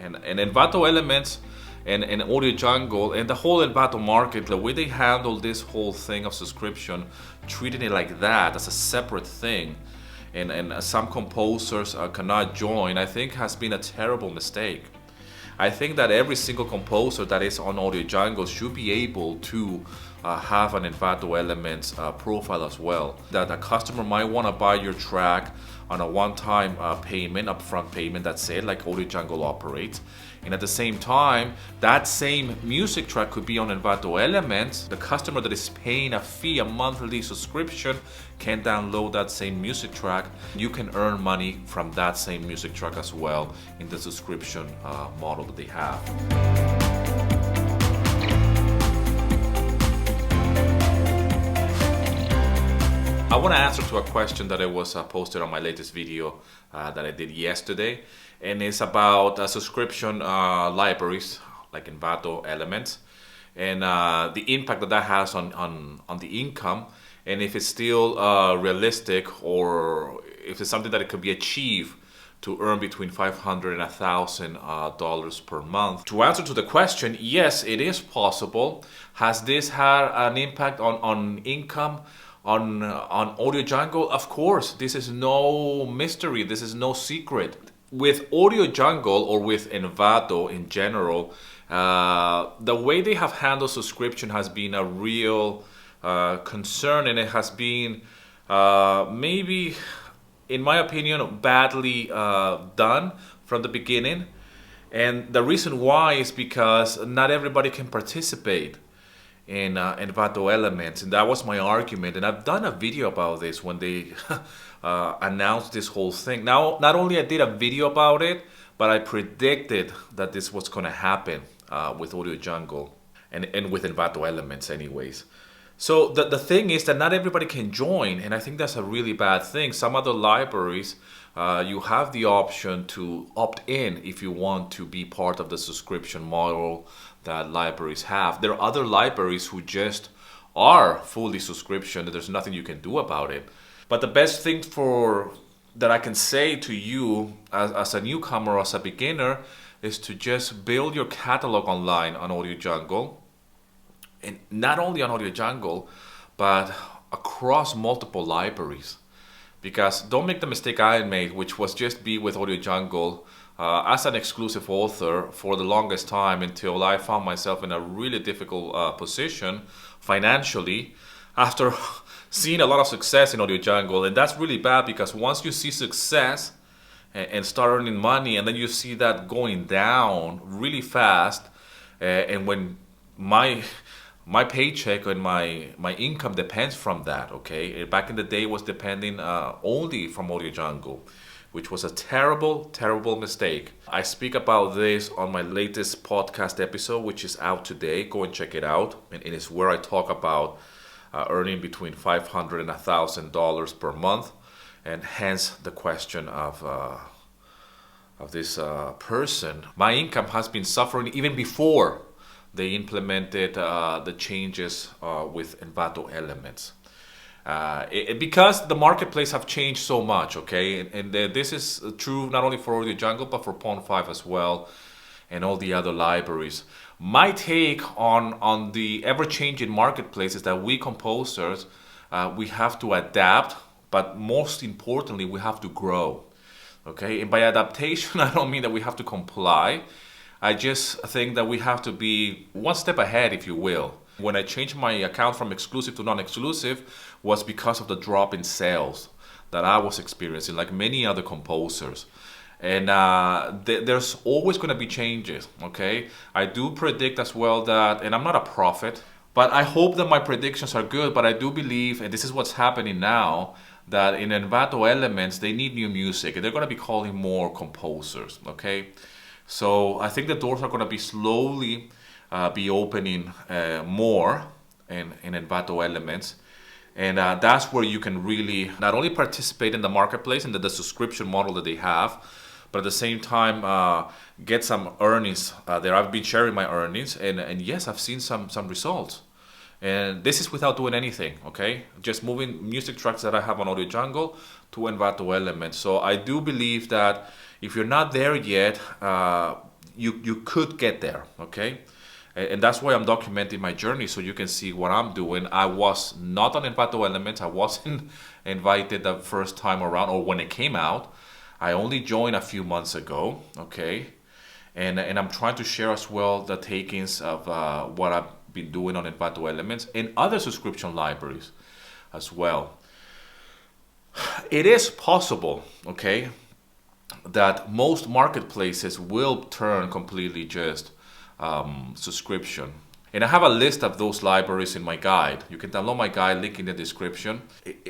And Envato Elements and Audio Jungle and the whole Envato market, the way they handle this whole thing of subscription, treating it like that as a separate thing, and some composers cannot join, I think has been a terrible mistake. I think that every single composer that is on Audio Jungle should be able to have an Envato Elements profile as well. That a customer might want to buy your track on a one-time payment, upfront payment, that's it, like Audio Jungle operates. And at the same time, that same music track could be on Envato Elements. The customer that is paying a fee, a monthly subscription, can download that same music track. You can earn money from that same music track as well in the subscription model that they have. I want to answer to a question that I was posted on my latest video that I did yesterday, and it's about subscription libraries like Envato Elements, and the impact that that has on the income, and if it's still realistic, or if it's something that it could be achieved to earn between $500 and $1,000 per month. To answer to the question, yes, it is possible. Has this had an impact on income? On Audio Jungle? Of course, this is no mystery, this is no secret. With Audio Jungle, or with Envato in general, the way they have handled subscription has been a real concern, and it has been maybe, in my opinion, badly done from the beginning. And the reason why is because not everybody can participate in Envato Elements, and that was my argument. And I've done a video about this when they announced this whole thing. Now, not only I did a video about it, but I predicted that this was going to happen with Audio Jungle and with Envato Elements anyways. So the thing is that not everybody can join, and I think that's a really bad thing. Some other libraries, you have the option to opt in if you want to be part of the subscription model that libraries have. There are other libraries who just are fully subscription, and there's nothing you can do about it. But the best thing that I can say to you as a newcomer, as a beginner, is to just build your catalog online on Audio Jungle. And not only on Audio Jungle, but across multiple libraries. Because don't make the mistake I made, which was just be with Audio Jungle as an exclusive author for the longest time, until I found myself in a really difficult position financially after seeing a lot of success in Audio Jungle. And that's really bad, because once you see success and start earning money, and then you see that going down really fast, and when my paycheck and my income depends from that, okay? Back in the day, it was depending only from Audio Jungle, which was a terrible, terrible mistake. I speak about this on my latest podcast episode, which is out today. Go and check it out. And it is where I talk about earning between $500 and $1,000 per month, and hence the question of this person. My income has been suffering even before they implemented the changes with Envato Elements. Because the marketplace have changed so much, okay? And this is true not only for Audio Jungle, but for Pond 5 as well, and all the other libraries. My take on the ever-changing marketplace is that we composers, we have to adapt, but most importantly, we have to grow, okay? And by adaptation, I don't mean that we have to comply. I just think that we have to be one step ahead, if you will. When I changed my account from exclusive to non-exclusive was because of the drop in sales that I was experiencing, like many other composers. And there's always going to be changes, okay? I do predict as well that, and I'm not a prophet, but I hope that my predictions are good, but I do believe, and this is what's happening now, that in Envato Elements, they need new music, and they're going to be calling more composers, okay? So I think the doors are going to be slowly be opening more in Envato Elements. And that's where you can really not only participate in the marketplace and the subscription model that they have, but at the same time get some earnings there. I've been sharing my earnings, and yes, I've seen some results. And this is without doing anything, okay? Just moving music tracks that I have on Audio Jungle to Envato Elements. So I do believe that if you're not there yet, you could get there, okay? And that's why I'm documenting my journey, so you can see what I'm doing. I was not on Envato Elements. I wasn't invited the first time around, or when it came out. I only joined a few months ago, okay? And I'm trying to share as well the takings of what I've been doing on Envato Elements and other subscription libraries as well. It is possible, okay, that most marketplaces will turn completely just subscription. And I have a list of those libraries in my guide. You can download my guide, link in the description.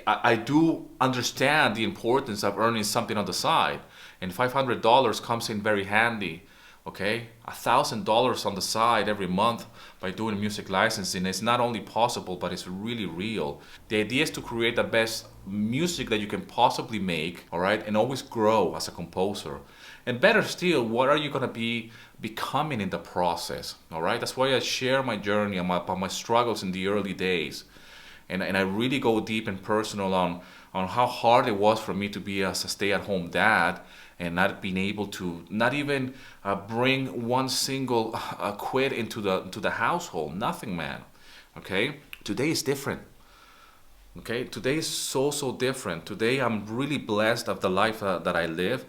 I do understand the importance of earning something on the side, and $500 comes in very handy. Okay, $1,000 on the side every month by doing music licensing is not only possible, but it's really real. The idea is to create the best music that you can possibly make, all right, and always grow as a composer. And better still, what are you gonna be becoming in the process, all right? That's why I share my journey about my struggles in the early days. And I really go deep and personal on how hard it was for me to be as a stay-at-home dad and not being able to not even bring one single quid into the household. Nothing, man. Okay? Today is different. Okay? Today is so different. Today I'm really blessed of the life that I live.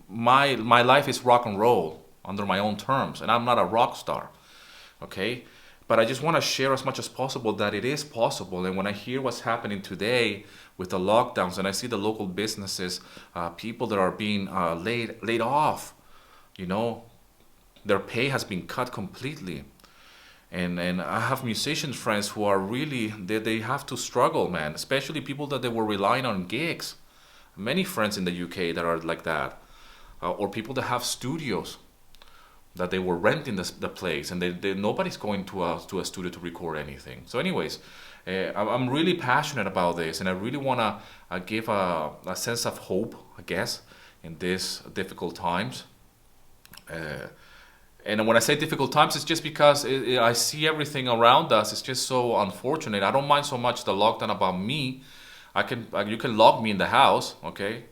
My life is rock and roll under my own terms, and I'm not a rock star. Okay? But I just want to share as much as possible that it is possible. And when I hear what's happening today with the lockdowns, and I see the local businesses, people that are being laid off, you know, their pay has been cut completely. And I have musician friends who are really, they have to struggle, man, especially people that they were relying on gigs. Many friends in the UK that are like that, or people that have studios that they were renting the place, and nobody's going to a studio to record anything. So anyways, I'm really passionate about this, and I really want to give a sense of hope, I guess, in these difficult times. And when I say difficult times, it's just because I see everything around us. It's just so unfortunate. I don't mind so much the lockdown about me. You can lock me in the house, okay?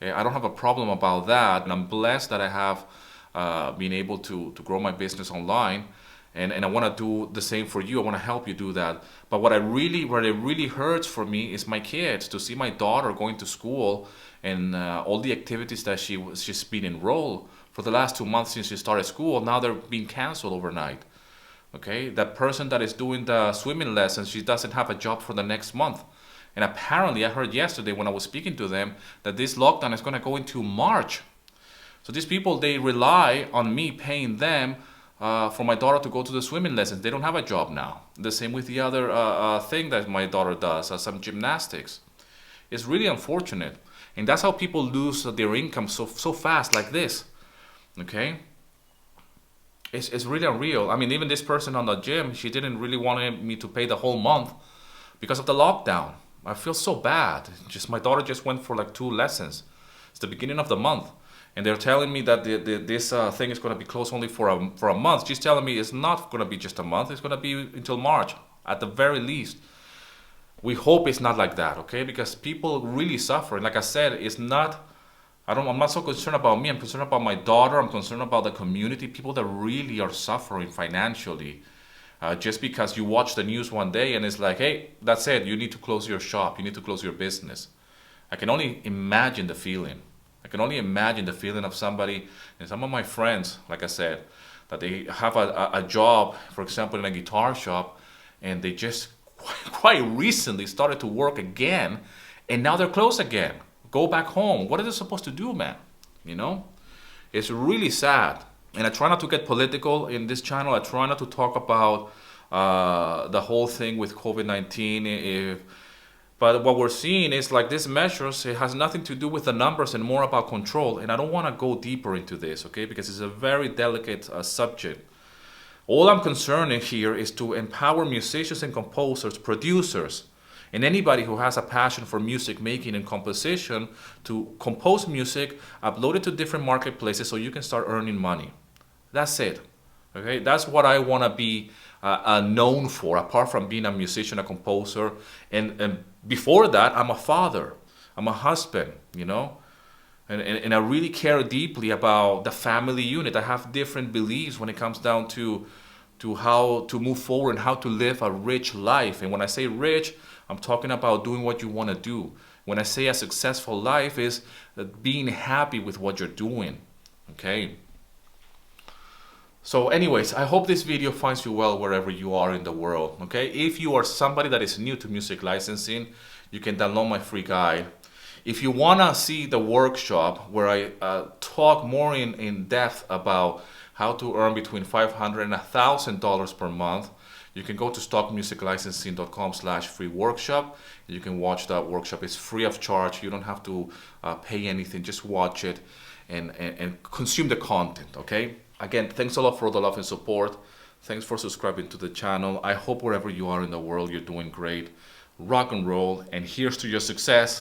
I don't have a problem about that, and I'm blessed that I have being able to grow my business online, and I want to do the same for you. I want to help you do that. But what it really hurts for me is my kids, to see my daughter going to school and all the activities that she's been enrolled for the last 2 months since she started school. Now they're being canceled overnight. Okay, that person that is doing the swimming lessons, she doesn't have a job for the next month. And apparently, I heard yesterday when I was speaking to them that this lockdown is going to go into March. So these people, they rely on me paying them for my daughter to go to the swimming lessons. They don't have a job now. The same with the other thing that my daughter does, some gymnastics. It's really unfortunate. And that's how people lose their income so fast like this. Okay? It's really unreal. I mean, even this person on the gym, she didn't really want me to pay the whole month because of the lockdown. I feel so bad. My daughter just went for like 2 lessons. It's the beginning of the month. And they're telling me that this thing is going to be closed only for a month. She's telling me it's not going to be just a month. It's going to be until March, at the very least. We hope it's not like that, okay? Because people really suffer. And like I said, I'm not so concerned about me. I'm concerned about my daughter. I'm concerned about the community, people that really are suffering financially. Just because you watch the news one day and it's like, hey, that's it. You need to close your shop. You need to close your business. I can only imagine the feeling. I can only imagine the feeling of somebody, and some of my friends, like I said, that they have a job, for example, in a guitar shop, and they just quite recently started to work again, and now they're closed again. Go back home. What are they supposed to do, man? You know? It's really sad. And I try not to get political in this channel. I try not to talk about the whole thing with COVID-19. But what we're seeing is like these measures, it has nothing to do with the numbers and more about control. And I don't want to go deeper into this, okay? Because it's a very delicate subject. All I'm concerned here is to empower musicians and composers, producers, and anybody who has a passion for music making and composition to compose music, upload it to different marketplaces so you can start earning money. That's it. Okay? That's what I want to be known for, apart from being a musician, a composer. And before that, I'm a father. I'm a husband, you know. And I really care deeply about the family unit. I have different beliefs when it comes down to how to move forward and how to live a rich life. And when I say rich, I'm talking about doing what you want to do. When I say a successful life is being happy with what you're doing. Okay. So anyways, I hope this video finds you well wherever you are in the world. Okay. If you are somebody that is new to music licensing, you can download my free guide. If you want to see the workshop where I talk more in depth about how to earn between $500 and $1,000 per month, you can go to stockmusiclicensing.com/free workshop. You can watch that workshop. It's free of charge. You don't have to pay anything. Just watch it and consume the content, okay? Again, thanks a lot for all the love and support. Thanks for subscribing to the channel. I hope wherever you are in the world, you're doing great. Rock and roll, and here's to your success.